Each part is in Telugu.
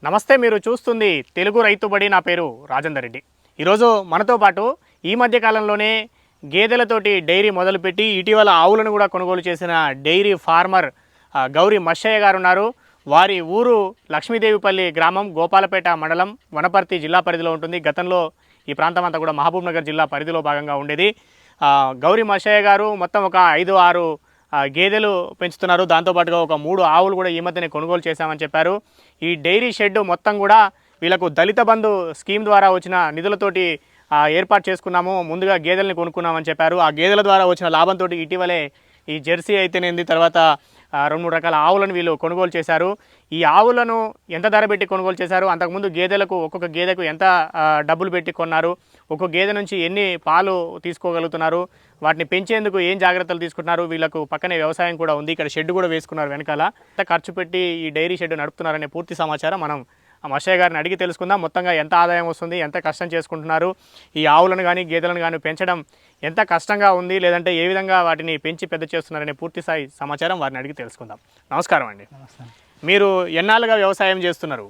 నమస్తే, మీరు చూస్తుంది తెలుగు రైతుబడి. నా పేరు రాజేందర్ రెడ్డి. ఈరోజు మనతో పాటు ఈ మధ్య కాలంలోనే గేదెలతోటి డైరీ మొదలుపెట్టి ఇటీవల ఆవులను కూడా కొనుగోలు చేసిన డైరీ ఫార్మర్ గౌరీ మచ్చయ్య గారు ఉన్నారు. వారి ఊరు లక్ష్మీదేవిపల్లి గ్రామం, గోపాలపేట మండలం, వనపర్తి జిల్లా పరిధిలో ఉంటుంది. గతంలో ఈ ప్రాంతం అంతా కూడా మహబూబ్ నగర్ జిల్లా పరిధిలో భాగంగా ఉండేది. గౌరీ మచ్చయ్య గారు మొత్తం ఒక 5-6 గేదెలు పెంచుతున్నారు. దాంతోపాటుగా ఒక 3 ఆవులు కూడా ఈ మధ్యనే కొనుగోలు చేశామని చెప్పారు. ఈ డైరీ షెడ్ మొత్తం కూడా వీళ్ళకు దళిత బంధు స్కీమ్ ద్వారా వచ్చిన నిధులతోటి ఏర్పాటు చేసుకున్నాము. ముందుగా గేదెల్ని కొనుక్కున్నామని చెప్పారు. ఆ గేదెల ద్వారా వచ్చిన లాభంతో ఇటీవలే ఈ జెర్సీ అయితేనేంది, తర్వాత 2-3 రకాల ఆవులను వీళ్ళు కొనుగోలు చేశారు. ఈ ఆవులను ఎంత ధర పెట్టి కొనుగోలు చేశారు, అంతకుముందు గేదెలకు ఒక్కొక్క గేదెకు ఎంత డబ్బులు పెట్టి కొన్నారు, ఒక్కొక్క గేదె నుంచి ఎన్ని పాలు తీసుకోగలుగుతున్నారు, వాటిని పెంచేందుకు ఏం జాగ్రత్తలు తీసుకుంటున్నారు, వీళ్ళకు పక్కనే వ్యవసాయం కూడా ఉంది, ఇక్కడ షెడ్ కూడా వేసుకున్నారు వెనకాల. ఎంత ఖర్చు పెట్టి ఈ డైరీ షెడ్ నడుపుతున్నారనే పూర్తి సమాచారం మనం మచ్చయ్య గారిని అడిగి తెలుసుకుందాం. మొత్తంగా ఎంత ఆదాయం వస్తుంది, ఎంత కష్టం చేసుకుంటున్నారు, ఈ ఆవులను కానీ గేదెలను కానీ పెంచడం ఎంత కష్టంగా ఉంది, లేదంటే ఏ విధంగా వాటిని పెంచి పెద్ద చేస్తున్నారనే పూర్తి స్థాయి సమాచారం వారిని అడిగి తెలుసుకుందాం. నమస్కారం అండి. మీరు ఎన్నాళ్ళుగా వ్యవసాయం చేస్తున్నారు?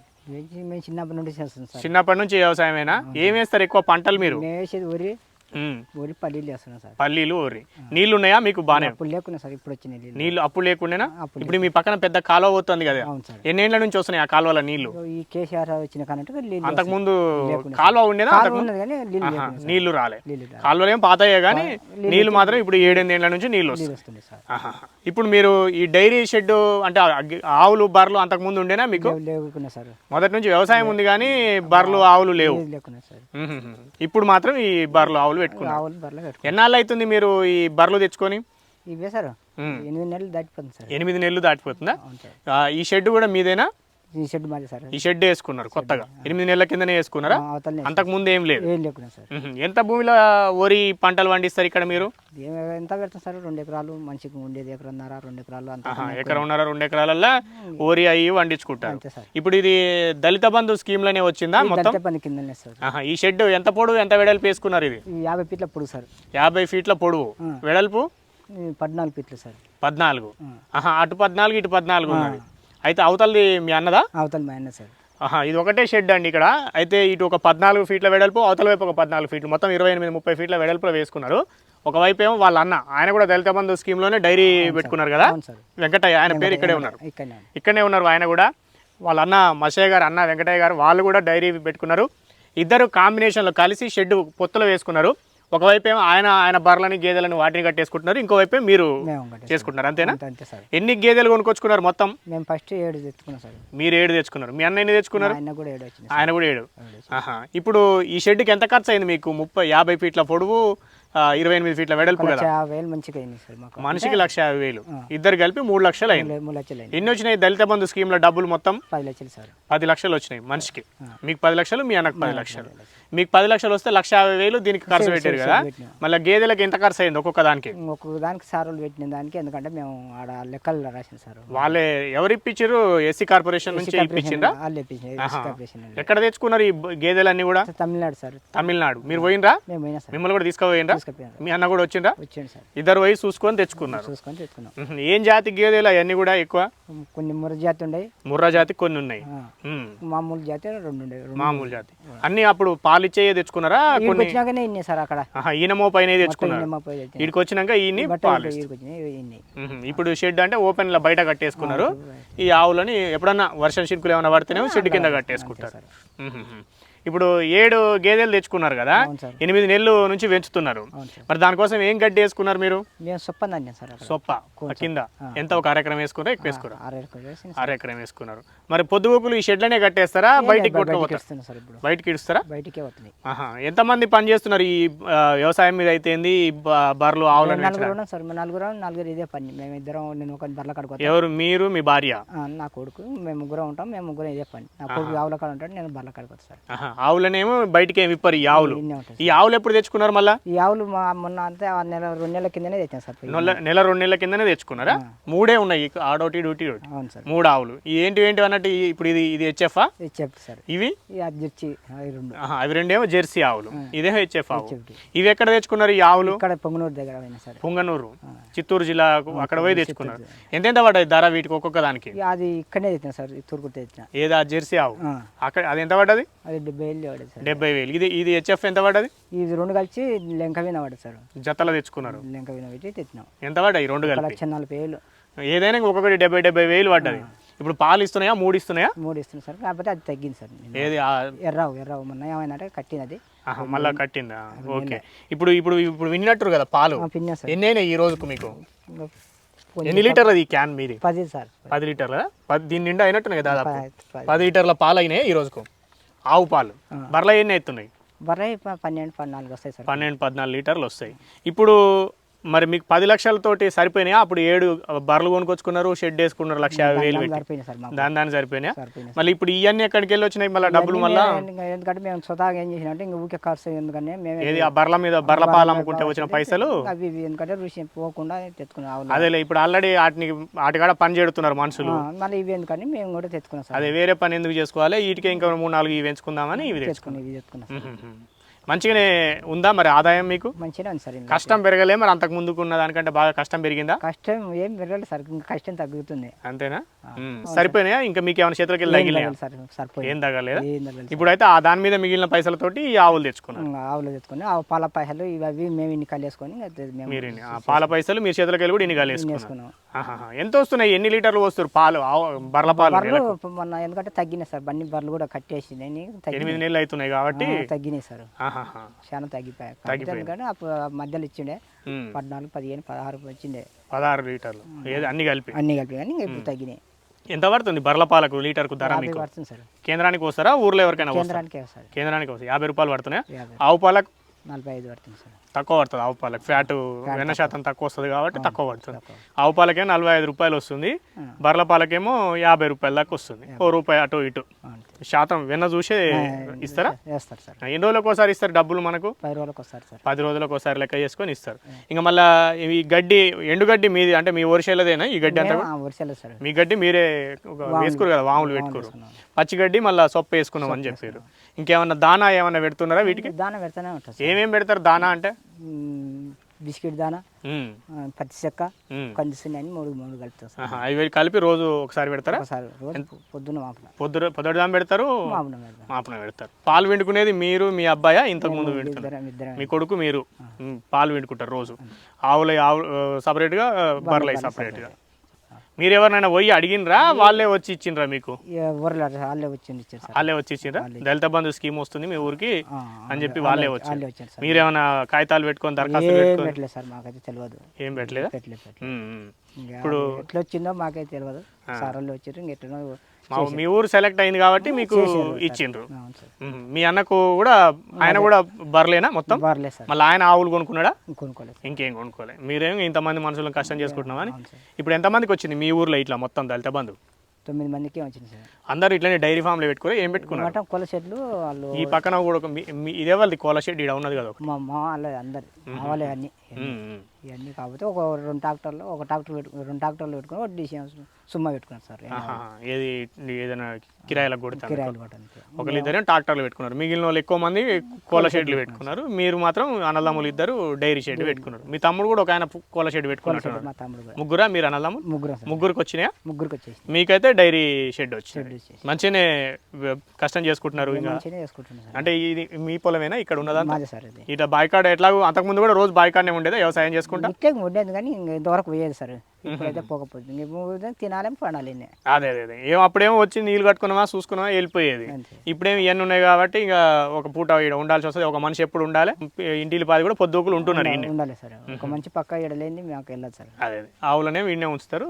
చిన్నప్పటి నుండి చేస్తున్నాం సార్. చిన్నప్పటి నుంచి వ్యవసాయమేనా? ఏం వేస్తారు ఎక్కువ పంటలు మీరు? పల్లీలు చేస్తున్నాం సార్. పల్లీలు, వరి. నీళ్లు ఉన్నాయా మీకు? బాగానే లేకున్నా సార్, ఇప్పుడు వచ్చిన నీళ్లు. అప్పుడు లేకుండా ఇప్పుడు మీ పక్కన పెద్ద కాలువ పోతుంది కదా, ఎన్నేళ్ల నుంచి వస్తున్నాయి ఆ కాలువల నీళ్లు? ఈ కేసీఆర్ వచ్చిన కానీ అంతకు ముందు కాలువ ఉండేనా? నీళ్లు రాలే. కాలువలు ఏం పాతయ్యే కానీ నీళ్లు మాత్రం ఇప్పుడు 7-8 ఏళ్ల నుంచి నీళ్లు వస్తున్నాయి. ఇప్పుడు మీరు ఈ డైరీ షెడ్ అంటే ఆవులు బర్రెలు అంతకు ముందు ఉండేనా మీకు? సార్, మొదటి నుంచి వ్యవసాయం ఉంది కానీ బర్రెలు ఆవులు లేవు. ఇప్పుడు మాత్రం ఈ బర్రెలు ఆవులు పెట్టుకున్నారు. ఎన్నాళ్ళు అవుతుంది మీరు ఈ బర్రెలు తెచ్చుకొని? ఇవే సార్ 8 నెలలు దాటిపోతుంది సార్. 8 నెలలు దాటిపోతుందా? ఈ షెడ్ కూడా మీదేనా? ఈ షెడ్ మాది సార్. ఈ షెడ్ వేసుకున్నారు కొత్తగా? 8 నెలల కిందనే వేసుకున్నారా? అంతకు ముందు ఏం లేదు? ఎంత భూమిలో వరి పంటలు పండిస్తారు ఇక్కడ మీరు? ఎంత పెడతాం సార్? 2 ఎకరాలు, మంచిగా ఉండేది 1.5 2 ఎకరాలు. 1.5-2 ఎకరాలలో వరి అయ్యి పండించుకుంటారు. ఇప్పుడు ఇది దళిత బంధు స్కీమ్ లోనే వచ్చిందా మొత్తం? ఈ షెడ్ ఎంత పొడవు, ఎంత వెడల్పు వేసుకున్నారు? ఇది 50 ఫీట్ల పొడవు సార్. 50 ఫీట్ల పొడవు, వెడల్పు 14 ఫీట్లు సార్. 14. అటు 14 ఇటు 14 ఉన్నది. అయితే అవతలది మీ అన్నదా? అవతల మా అన్న సార్. ఇది ఒకటే షెడ్ అండి ఇక్కడ. అయితే ఇటు ఒక 14 ఫీట్ల వెడల్పు, అవతల వైపు ఒక 14 ఫీట్లు, మొత్తం 28-30 ఫీట్ల వెడల్పులో వేసుకున్నారు. ఒకవైపు ఏమో వాళ్ళ అన్న, ఆయన కూడా దళిత బంధు స్కీమ్లోనే డైరీ పెట్టుకున్నారు కదా, వెంకటయ్య. ఆయన పేరు ఇక్కడే ఉన్నారు, ఇక్కడనే ఉన్నారు ఆయన కూడా. వాళ్ళ అన్న మచ్చయ్య గారు, అన్న వెంకటయ్య గారు, వాళ్ళు కూడా డైరీ పెట్టుకున్నారు. ఇద్దరు కాంబినేషన్లో కలిసి షెడ్ పొత్తులో వేసుకున్నారు. ఒకవైపు ఏమో ఆయన బర్రెలని గేదెలను వాటిని కట్టేసుకుంటున్నారు, ఇంకోవైపు మీరు చేసుకుంటున్నారు. అంతేనా? ఎన్ని గేదెలు కొనుక్కొచ్చుకున్నారు మొత్తం? మేము ఫస్ట్ 7 తెచ్చుకున్నాం సార్. మీరు 7 తెచ్చుకున్నారు. మీ అన్న ఎన్ని తెచ్చుకున్నారు? ఆయన కూడా 7. ఇప్పుడు ఈ షెడ్కి ఎంత ఖర్చు అయింది మీకు? 50 ఫీట్ల పొడవు, 28 ఫీట్ల వెడల్పు కదా. 1,50,000 మంచిగా అయింది సార్ మాకు. మనిషికి 1,50,000, ఇద్దరు కలిపి 3 లక్షలు అయింది. ఎన్ని వచ్చినాయి దళిత బంధు స్కీమ్ లో డబ్బులు మొత్తం? 10 లక్షలు సార్. 10 లక్షలు వచ్చినాయి మనిషికి. మీకు 10 లక్షలు, మీ అన్నకు 10 లక్షలు. మీకు 10 లక్షలు వస్తే 1,50,000 దీనికి ఖర్చు పెట్టారు కదా. మళ్ళీ గేదెలకు ఎంత ఖర్చు అయింది ఒక్కొక్క దానికి? ఒక్కొక్క దానికి సార్లు పెట్టిన దానికి, ఎందుకంటే మేము ఆడ లెక్కలు రాసిన సార్. వాళ్ళే ఎవరు ఇప్పించారు? ఎస్సీ కార్పొరేషన్ నుంచి ఇప్పించిందా? ఎక్కడ తెచ్చుకున్నారు ఈ గేదెలన్నీ కూడా? తమిళనాడు సార్. తమిళనాడు. మీరు పోయినరా? మిమ్మల్ని కూడా తీసుకుపోయినరా? మీ అన్న కూడా వచ్చిండ్రా? ఇద్దరు పోయి చూసుకొని తెచ్చుకున్నారు. ఏం జాతి గేదెలు అవన్నీ కూడా? ఎక్కువ కొన్ని ముర్ర జాతి ఉన్నాయి. ముర్రా జాతి కొన్ని ఉన్నాయి, మామూలు జాతి 2 ఉన్నాయి. మామూలు జాతి అన్ని. అప్పుడు పాలిచ్చే తెచ్చుకున్నారా? సార్ అక్కడ ఈనమో పైన తెచ్చుకున్నారు. ఇక్కడికి వచ్చినాక ఈయన్ని పాలు. ఇప్పుడు షెడ్ అంటే ఓపెన్ లో బయట కట్టేసుకున్నారు. ఈ ఆవులని ఎప్పుడన్నా వర్షం చినుకులు ఏమైనా పడితేనేమో షెడ్ కింద కట్టేసుకుంటారు. ఇప్పుడు 7 గేదెలు తెచ్చుకున్నారు కదా, 8 నెలలు నుంచి పెంచుతున్నారు. మరి దానికోసం ఏం గడ్డి వేసుకున్నారు మీరు? సొప్ప కింద ఎంత? ఒక 1 ఎకరం వేసుకున్నారా? ఎక్కువ వేసుకున్నారా? 1/2 ఎకరం వేసుకున్నారు. మరి పొద్దుగూకులు ఈ షెడ్లనే కట్టేస్తారా? బయటికి బయటికి ఇడుస్తారా? ఎంతమంది పని చేస్తున్నారు ఈ వ్యవసాయం మీద? అయితే బర్రెలు ఆవులను? 4 ఇదే పని. మేము ఇద్దరం, నేను ఒక బర్రెల కాడ. ఎవరు? మీరు, మీ భార్య, నా కొడుకు, మేము ముగ్గురం ఉంటాం. మేము ముగ్గురం ఇదే పని. నా కొడుకు ఆవుల కాడ ఉంటాడు, నేను బర్రెల కాడికి వస్తాను. ఆవులనేమో బయటికి ఏమి విప్పరు ఈ ఆవులు. ఇన్నే ఉంటాయి ఈ ఆవులు ఎప్పుడు తెచ్చుకున్నారు మళ్ళా? ఈ ఆవులు మొన్న అంతే 2 నెలల కిందనే తెచ్చాం సార్ నెల 2 నెలల కిందనే తెచ్చుకున్నారా? 3 ఉన్నాయి ఆడోటి డ్యూటీ ఒకటి. అవును సార్ 3 ఆవులు. ఏంటి అన్నట్టు ఇప్పుడు ఇది హెచ్ఎఫ్ చెప్పు సార్ ఇవి అది జెర్సీ అవి 2 అవి రెండేమో జెర్సీ ఆవులు, ఇదేమో హెచ్ఎఫ్ ఆవు. ఇవి ఎక్కడ తెచ్చుకున్నారు ఈ ఆవులు? ఇక్కడ పొంగనూరు దగ్గర పోయినా సార్ పుంగనూరు చిత్తూరు జిల్లాకు అక్కడ పోయి తెచ్చుకున్నారు. ఎంతెంత పడ్డది ధర వీటికి ఒక్కొక్క దానికి? అది ఇక్కడనే తెచ్చిన సార్ తూర్పు తెచ్చిన. ఏదా జెర్సీ ఆవు అక్కడ అది ఎంత పడ్డది? అది 70,000 పడదు సార్. 70,000. ఇది హెచ్ఎఫ్ ఎంత పడ్డది? ఇది 2 కలిసి లెంక మీద పడదు సార్. జతలో తెచ్చుకున్నారు. లెంక మీద పెట్టి తెచ్చినాం. ఎంత పడ్డాయి 2 కలిపి? 1,40,000. ఏదైనా ఒక్కొక్కటి 70,000 పడ్డది. ఇప్పుడు పాలు ఇస్తున్నాయా? 3 ఇస్తున్నాయా? 3 ఇస్తుంది సార్. కాకపోతే అది తగ్గింది సార్. ఏది ఎర్రావు మొన్న ఏమైనా కట్టినది మళ్ళా కట్టిందా? ఓకే. ఇప్పుడు విన్నట్టు కదా పాలు పిన్నా సార్. ఎన్నైనా ఈ రోజుకు మీకు? ఎన్ని లీటర్లు అది క్యాన్ మీది? 10 సార్. 10 లీటర్ల? దీని నిండా అయినట్టున్నాయి కదా దాదాపు 10 లీటర్ల పాలు అయినాయి ఈ రోజుకు. ఆవు పాలు. బర్రెలు ఎన్ని అవుతున్నాయి? బర్రె 12-14 వస్తాయి సార్. 12-14 లీటర్లు వస్తాయి. ఇప్పుడు మరి మీకు 10 లక్షలతోటి సరిపోయినాయా? అప్పుడు 7 బర్రెలు కొనుక్కొచ్చుకున్నారు, షెడ్ వేసుకున్నారు, 1,50,000 పెట్టి. సరిపోయినాయి సార్ మాకు. దాని సరిపోయినాయా? మళ్ళీ ఇప్పుడు ఇవన్నీ ఎక్కడికి వెళ్ళి వచ్చినాయి మళ్ళీ డబ్బులు? మళ్ళీ ఎందుకంటే మేము స్వతహాగా ఏం చేసినట్టు ఇంకా ఊరికే ఖర్చు ఎందుకని మేము ఏది ఆ బర్రెల పాలు అమ్ముకుంటే వచ్చిన పైసలు అవి ఎందుకంటే రుచి పోకుండా తెచ్చుకున్నాం. అదేలే ఇప్పుడు ఆల్రెడీ వాటికాడ పని చేడుతున్నారు మనుషులు. మళ్ళీ ఇవి ఎందుకని మేము కూడా తెచ్చుకున్నాం సార్. అదే వేరే పని ఎందుకు చేసుకోవాలి, వీటికే ఇంకా 3-4 ఇవి పెంచుకుందామని ఇవి తెచ్చుకున్నాం. మంచిగానే ఉందా మరి ఆదాయం మీకు? మంచిగా ఉంది సార్. కష్టం పెరగలే మరి? అంతకు ముందుకు ఉన్న దానికంటే బాగా కష్టం పెరిగిందా? కష్టం ఏం పెరగలేదు సార్, ఇంకా కష్టం తగ్గుతుంది. అంతేనా? సరిపోయినాయా? ఇంకా మీకు ఏమైనా చేతులకి వెళ్ళి తగిలినాయా? ఏం తగ్గలేదా? ఇప్పుడైతే ఆ దాని మీద మిగిలిన పైసలతోటి ఈ ఆవులు తెచ్చుకున్నాం. ఆవులు తెచ్చుకుని ఆ పాల పైసలు ఇవి మేము ఇన్ని కలిసుకొని మీరు పాల పైసలు మీరు చేతులకి వెళ్ళి కూడా ఇన్ని కలిసుకున్నాం. ఎంత వస్తున్నాయి? ఎన్ని లీటర్లు వస్తారు పాలు? బర్రెల పాలు మొన్న ఎందుకంటే తగ్గినాయి సార్. బర్రెలు కూడా కట్టేసి 8 నెలలు అవుతున్నాయి కాబట్టి తగ్గినాయి సార్. చాలా తగ్గిపోయాయి. ఎందుకంటే అప్పుడు మధ్యలో ఇచ్చిండే 14, 15, 16 వచ్చిండే. 16 లీటర్లు అన్ని కలిపి కానీ ఇప్పుడు తగ్గినాయి. ఎంత పడుతుంది బర్రెల పాలకు లీటర్కు ధర మీకు? పడుతుంది సార్. కేంద్రానికి వస్తారా ఊర్లో ఎవరికైనా? కేంద్రానికి వస్తారు. కేంద్రానికి వస్తాయి. 50 రూపాయలు పడుతున్నాయి. ఆవు పాలకు 45 పడుతుంది సార్. తక్కువ పడుతుంది ఆవు పాలకు. ఫ్యాట్ వెన్న శాతం తక్కువ వస్తుంది కాబట్టి తక్కువ పడుతుంది. ఆవు పాలకేమో 45 రూపాయలు వస్తుంది, బర్రెల పాలకేమో 50 రూపాయల దాకా వస్తుంది. ₹1 అటు ఇటు శాతం వెన్న చూసే ఇస్తారా? వేస్తారు సార్. ఎన్ని రోజులకు ఒకసారి ఇస్తారు డబ్బులు మనకు? 10 రోజులకు వస్తారు సార్. 10 రోజులకు ఒకసారి లెక్క చేసుకొని ఇస్తారు. ఇంకా మళ్ళీ ఈ గడ్డి ఎండుగడ్డి మీది అంటే మీ వరిసేలదేనా ఈ గడ్డి అంతా? సార్ మీ గడ్డి మీరే వేసుకోరు కదా, వాములు పెట్టుకోరు. పచ్చిగడ్డి మళ్ళీ సొప్ప వేసుకున్నాం అని చెప్పారు. ఇంకేమన్నా దానా ఏమన్నా పెడుతున్నారా వీటికి? దానా పెడతానే ఉంటారు. ఏమేమి పెడతారు దానా అంటే? బిస్కెట్ దానా, పచ్చి చెక్క, కందిసుని అని 3 కలుపుతాం సార్. అవి కలిపి రోజు ఒకసారి పెడతారా? పొద్దున పెడతారు, మాపున పెడతారు. పాలు పిండుకునేది మీరు మీ అబ్బాయా? ఇంతకు ముందు పిండుతారు మీ కొడుకు మీరు పాలు పిండుకుంటారు రోజు? ఆవులు సపరేట్గా, బర్రెలు సపరేట్గా. మీరు ఎవరినైనా పోయి అడిగినరా? వాళ్ళే వచ్చి ఇచ్చిండ్రా మీకు? వాళ్ళే వచ్చి ఇచ్చిండ్రా? దళిత బంధు స్కీమ్ వస్తుంది మీ ఊరికి అని చెప్పి వాళ్ళే వచ్చి. మీరేమైనా కాగితాలు పెట్టుకొని దరఖాస్తు పెట్టుకోలేదు సార్? మాకైతే తెలియదు. ఏం పెట్టలేదా? ఇప్పుడు ఎట్లా వచ్చిందో మాకైతే తెలియదు. సార్ వాళ్ళు వచ్చారు. ఇంకెట్లా మీ ఊరు సెలెక్ట్ అయింది కాబట్టి మీకు ఇచ్చిండ్రు. మీ అన్నకు కూడా ఆయన కూడా బర్లేనా మొత్తం? మళ్ళీ ఆయన ఆవులు కొనుక్కున్నాడా? ఇంకేం కొనుక్కోలే. మీరేమో ఇంతమంది మనుషులను కష్టం చేసుకుంటున్నామని. ఇప్పుడు ఎంతమందికి వచ్చింది మీ ఊర్లో ఇట్లా మొత్తం దళిత బంధు? 9 మందికి వచ్చింది సార్. అందరు ఇట్లనే డైరీ ఫామ్లో పెట్టుకుని ఏం పెట్టుకున్నారు? కోల షెడ్లు వాళ్ళు. ఈ పక్కన కూడా ఇదే వాళ్ళది కోల షెడ్ ఇక్కడ ఉన్నది కదా? మా వాళ్ళది అందరు వాళ్ళే అన్ని ఇవన్నీ. కాకపోతే ఒక 2 ట్రాక్టర్లు 2 ట్రాక్టర్లు పెట్టుకుని ఒక డిసిఎం సుమ్మా పెట్టుకున్నారు సార్. ఏది ఏదైనా కిరాయిలకు కొడతారు? కిరాయిలు ఒకరిద్దరే ట్రాక్టర్లు పెట్టుకున్నారు. మిగిలిన వాళ్ళు ఎక్కువ మంది కోల షెడ్లు పెట్టుకున్నారు. మీరు మాత్రం అన్నదమ్ములు ఇద్దరు డైరీ షెడ్ పెట్టుకున్నారు. మీ తమ్ముడు కూడా ఒక ఆయన కోల షెడ్ పెట్టుకున్నారు. ముగ్గురా మీరు అన్నదమ్ములు? ముగ్గురికి వచ్చినాయా? ముగ్గురికి వచ్చేసి. మీకైతే డైరీ షెడ్ వచ్చింది. మంచిగానే కష్టం చేసుకుంటున్నారు. అంటే ఇది మీ పొలమేనా ఇక్కడ ఉన్నదా? ఇట్లా బాయికాడ ఎట్లాగో అంతకుముందు కూడా రోజు బాయికాడనే ఉండేదా వ్యవసాయం చేసుకుంటా? ఉండేది కానీ ఇంతవరకు పోయేది సార్. ఇప్పుడైతే పోకపోతుంది. తినాలి, పడాలి. అదే ఏమో అప్పుడేమో వచ్చి నీళ్ళు కట్టుకున్నామా చూసుకున్నామా వెళ్ళిపోయేది. ఇప్పుడేమో ఇవన్నీ ఉన్నాయి కాబట్టి ఇక ఒక పూట ఇక్కడ ఉండాల్సి వస్తుంది. ఒక మనిషి ఎప్పుడు ఉండాలి. ఇంటిలి పాది కూడా పొద్దుకులు ఉంటున్నారు. ఉండాలి సార్. ఒక మంచి పక్క ఇడలేంది మాకు వెళ్ళదు సార్. అదే ఆవులనే వీడినే ఉంచుతారు.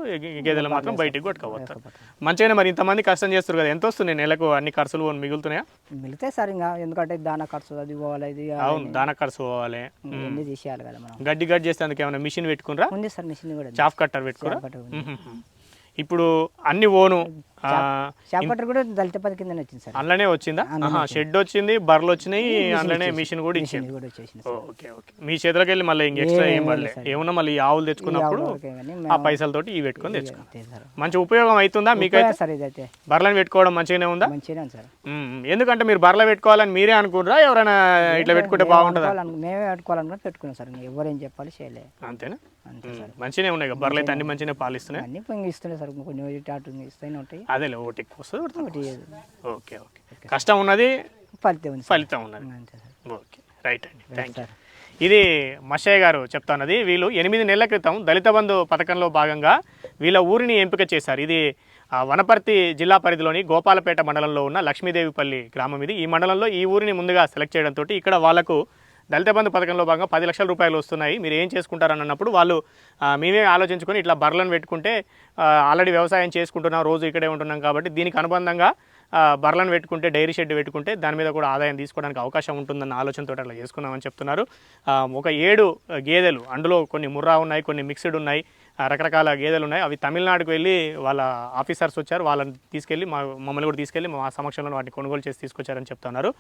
గేదెలు మాత్రం బయటికి కొట్టుకోపోతారు. మంచిగానే మరి ఇంతమంది కష్టం చేస్తారు కదా. ఎంత వస్తుంది నెలకు? అన్ని ఖర్చులు మిగులుతున్నాయా? మిగులుతాయి సార్. ఇంకా ఎందుకంటే దానా ఖర్చు అది పోవాలి. అవును, దానా ఖర్చు పోవాలి. తీసేయాలి కదా మనం. గడ్డి చేస్తే అందుకు ఏమైనా మిషన్ పెట్టుకున్నారా? ఉంది సార్ మిషన్ కూడా. చాఫ్ కట్టర్ పెట్టుకురా? ఇప్పుడు అన్ని ఓను షాప్ కట్టర్ కూడా దళిత పది కింద వచ్చింది సార్. అందులోనే వచ్చిందా? షెడ్ వచ్చింది, బర్రెలు వచ్చినాయి, అందులోనే మిషన్ కూడా ఇచ్చింది. Okay okay. మీ చేతిలోకి వెళ్ళి మళ్ళీ ఇంక ఎక్స్ట్రా ఏం పడలే, ఏమన్నా మళ్ళీ ఈ ఆవులు తెచ్చుకున్నప్పుడు ఆ పైసలతోటి ఇవి పెట్టుకొని తెచ్చుకున్నాం. మంచి ఉపయోగం అవుతుందా మీకైతే? సార్ ఇదైతే బర్రెలను పెట్టుకోవడం మంచిగానే ఉందా? మంచిగా సార్. ఎందుకంటే మీరు బర్రెలు పెట్టుకోవాలని మీరే అనుకుంటారా, ఎవరైనా ఇట్లా పెట్టుకుంటే బాగుంటుందా? మేమే పెట్టుకోవాలనుకుని పెట్టుకున్నాం సార్. ఎవరేం చెప్పాలి చేయలే. అంతేనా? మంచిగానే ఉన్నాయి కదా బర్రెలు అయితే, అన్ని మంచిగానే పాలు ఇస్తున్నాయి. అన్ని ఇస్తున్నాయి సార్, కొన్ని ఇస్తూనే ఉంటాయి. అదేలే, ఒకటి ఎక్కువ వస్తుంది. Okay okay. కష్టం ఉన్నది, ఫలితం ఉన్నది. ఓకే రైట్ అండి, థ్యాంక్ యూ. ఇది మషయ్య గారు చెప్తున్నది. వీళ్ళు 8 నెలల క్రితం దళిత బంధు పథకంలో భాగంగా వీళ్ళ ఊరిని ఎంపిక చేశారు. ఇది వనపర్తి జిల్లా పరిధిలోని గోపాలపేట మండలంలో ఉన్న లక్ష్మీదేవిపల్లి గ్రామం ఇది. ఈ మండలంలో ఈ ఊరిని ముందుగా సెలెక్ట్ చేయడంతో ఇక్కడ వాళ్ళకు దళిత బంధు పథకంలో భాగంగా 10 లక్షల రూపాయలు వస్తున్నాయి, మీరు ఏం చేసుకుంటారని అన్నప్పుడు వాళ్ళు మేమే ఆలోచించుకొని ఇట్లా బర్రెలను పెట్టుకుంటే ఆల్రెడీ వ్యవసాయం చేసుకుంటున్నాం, రోజు ఇక్కడే ఉంటున్నాం కాబట్టి దీనికి అనుబంధంగా బర్రెలను పెట్టుకుంటే, డైరీ షెడ్ పెట్టుకుంటే దాని మీద కూడా ఆదాయం తీసుకోవడానికి అవకాశం ఉంటుందన్న ఆలోచనతో అట్లా చేసుకున్నామని చెప్తున్నారు. ఒక 7 గేదెలు, అందులో కొన్ని ముర్రా ఉన్నాయి, కొన్ని మిక్స్డ్ ఉన్నాయి, రకరకాల గేదెలు ఉన్నాయి. అవి తమిళనాడుకు వెళ్ళి వాళ్ళ ఆఫీసర్స్ వచ్చారు, వాళ్ళని తీసుకెళ్ళి మమ్మల్ని కూడా తీసుకెళ్ళి మా సమక్షంలో వాటిని కొనుగోలు చేసి తీసుకొచ్చారని చెప్తున్నారు.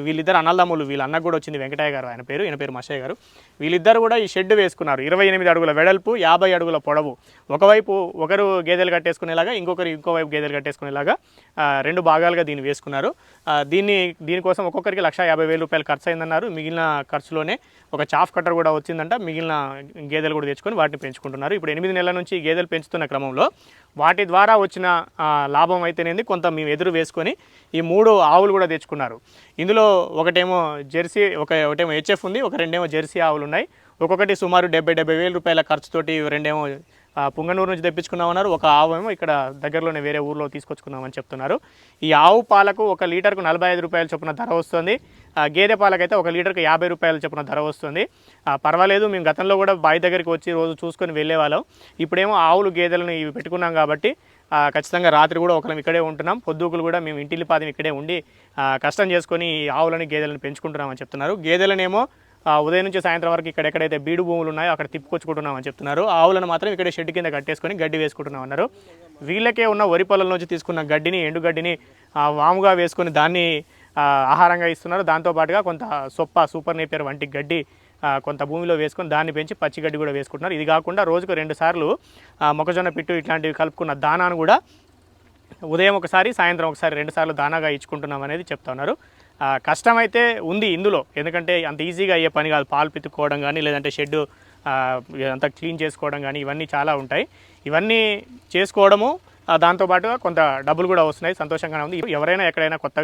వీళ్ళిద్దరు అన్నదమ్ములు, వీళ్ళ అన్నకు కూడా వచ్చింది వెంకటయ్య గారు, ఆయన పేరు మషయ్య గారు. వీళ్ళిద్దరు కూడా ఈ షెడ్ వేసుకున్నారు. 28 అడుగుల వెడల్పు, 50 అడుగుల పొడవు. ఒకవైపు ఒకరు గేదెలు కట్టేసుకునేలాగా, ఇంకో వైపు గేదెలు కట్టేసుకునేలాగా 2 భాగాలుగా దీన్ని వేసుకున్నారు. దీనికోసం ఒక్కొక్కరికి 1,50,000 రూపాయలు ఖర్చు అయిందన్నారు. మిగిలిన ఖర్చులోనే ఒక చాఫ్ కట్టర్ కూడా వచ్చిందంట. మిగిలిన గేదెలు కూడా తెచ్చుకొని వాటిని పెంచుకుంటున్నారు. ఇప్పుడు 8 నెలల నుంచి గేదెలు పెంచుతున్న క్రమంలో వాటి ద్వారా వచ్చిన లాభం అయితేనేది కొంత మేము ఎదురు వేసుకొని ఈ 3 ఆవులు కూడా తెచ్చుకున్నారు. ఇందులో ఒకటేమో జెర్సీ, ఒకటేమో హెచ్ఎఫ్ ఉంది, ఒక 2 జెర్సీ ఆవులు ఉన్నాయి. ఒక్కొక్కటి సుమారు 70,000 రూపాయల ఖర్చుతోటి 2 పుంగనూరు నుంచి తెప్పించుకున్నామన్నారు. ఒక ఆవు ఏమో ఇక్కడ దగ్గరలోనే వేరే ఊర్లో తీసుకొచ్చుకున్నామని చెప్తున్నారు. ఈ ఆవు పాలకు 1 లీటర్కు 45 రూపాయల చొప్పున ధర వస్తుంది. గేదె పాలకైతే 1 లీటర్కు 50 రూపాయల చొప్పున ధర వస్తుంది. పర్వాలేదు, మేము గతంలో కూడా బావి దగ్గరికి వచ్చి రోజు చూసుకొని వెళ్ళేవాళ్ళం. ఇప్పుడేమో ఆవులు గేదెలను ఇవి పెట్టుకున్నాం కాబట్టి ఖచ్చితంగా రాత్రి కూడా ఒకరం ఇక్కడే ఉంటున్నాం, పొద్దుకులు కూడా మేము ఇంటిల్లిపాదం ఇక్కడే ఉండి కష్టం చేసుకొని ఈ ఆవులని గేదెలను పెంచుకుంటున్నామని చెప్తున్నారు. గేదెలనేమో ఉదయం నుంచి సాయంత్రం వరకు ఎక్కడెక్కడైతే బీడు భూములు ఉన్నాయో అక్కడ తిప్పుకొచ్చుకుంటున్నామని చెప్తున్నారు. ఆవులను మాత్రం ఇక్కడ షెడ్ కింద కట్టేసుకొని గడ్డి వేసుకుంటున్నామన్నారు. వీళ్ళకే ఉన్న వరి పొలం నుంచి తీసుకున్న గడ్డిని, ఎండుగడ్డిని వాముగా వేసుకొని దాన్ని ఆహారంగా ఇస్తున్నారు. దాంతోపాటుగా కొంత సూపర్ నేపియర్ వంటి గడ్డి కొంత భూమిలో వేసుకొని దాన్ని పెంచి పచ్చిగడ్డి కూడా వేసుకుంటున్నారు. ఇది కాకుండా రోజుకు 2 సార్లు మొక్కజొన్న పిట్టు ఇట్లాంటివి కలుపుకున్న దానాను కూడా ఉదయం ఒకసారి, సాయంత్రం ఒకసారి 2 సార్లు దానాగా ఇచ్చుకుంటున్నాం అనేది చెప్తున్నారు. కష్టమైతే ఉంది ఇందులో, ఎందుకంటే అంత ఈజీగా అయ్యే పని కాదు. పాలు పితుక్కోవడం కానీ, లేదంటే షెడ్ అంతా క్లీన్ చేసుకోవడం కానీ, ఇవన్నీ చాలా ఉంటాయి. ఇవన్నీ చేసుకోవడము దాంతోపాటుగా కొంత డబ్బులు కూడా వస్తున్నాయి, సంతోషంగానే ఉంది. ఎవరైనా ఎక్కడైనా కొత్తగా